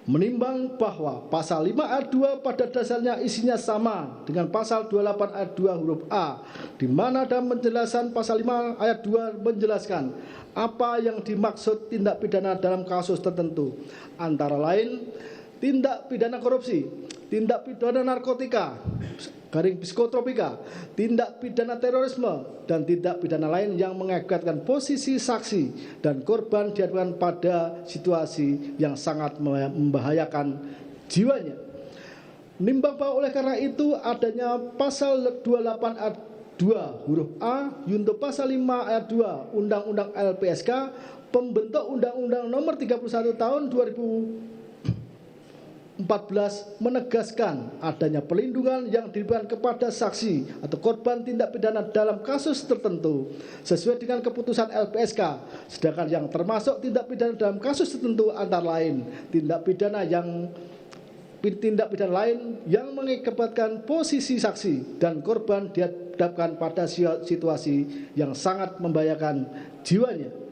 Menimbang bahwa pasal 5 ayat 2 pada dasarnya isinya sama dengan pasal 28 ayat 2 huruf A, di mana dalam penjelasan pasal 5 ayat 2 menjelaskan apa yang dimaksud tindak pidana dalam kasus tertentu, antara lain tindak pidana korupsi, tindak pidana narkotika, psikotropika, tindak pidana terorisme, dan tindak pidana lain yang mengakibatkan posisi saksi dan korban dihadapkan pada situasi yang sangat membahayakan jiwanya. Menimbang bahwa oleh karena itu adanya pasal 28 ayat 2 huruf A junto pasal 5 ayat 2 Undang-Undang LPSK, pembentuk Undang-Undang Nomor 31 Tahun 2014 menegaskan adanya perlindungan yang diberikan kepada saksi atau korban tindak pidana dalam kasus tertentu sesuai dengan keputusan LPSK, sedangkan yang termasuk tindak pidana dalam kasus tertentu antara lain tindak pidana lain yang mengakibatkan posisi saksi dan korban dihadapkan pada situasi yang sangat membahayakan jiwanya.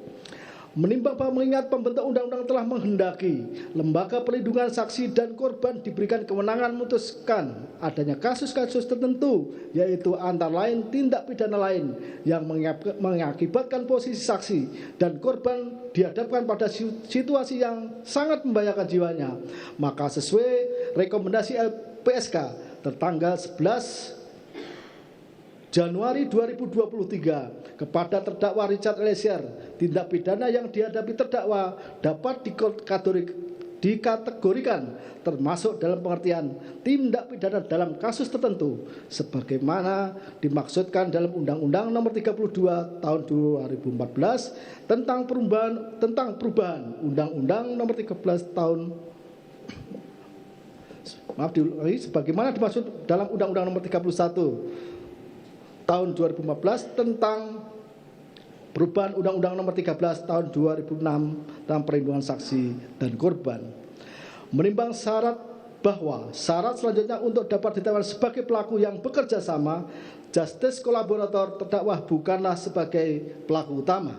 Menimbang bahwa mengingat pembentuk undang-undang telah menghendaki lembaga perlindungan saksi dan korban diberikan kewenangan memutuskan adanya kasus-kasus tertentu, yaitu antara lain tindak pidana lain yang mengakibatkan posisi saksi dan korban dihadapkan pada situasi yang sangat membahayakan jiwanya, maka sesuai rekomendasi LPSK tertanggal 11 Januari 2023 kepada terdakwa Richard Eliezer, tindak pidana yang dihadapi terdakwa dapat dikategorikan termasuk dalam pengertian tindak pidana dalam kasus tertentu sebagaimana dimaksudkan dalam Undang-Undang Nomor 32 Tahun 2014 tentang perubahan Undang-Undang Nomor 13 Tahun sebagaimana dimaksud dalam Undang-Undang Nomor 31 Tahun 2014 tentang perubahan Undang-Undang Nomor 13 Tahun 2006 tentang perlindungan saksi dan korban. Menimbang bahwa syarat selanjutnya untuk dapat ditetapkan sebagai pelaku yang bekerja sama, justice kolaborator terdakwa bukanlah sebagai pelaku utama.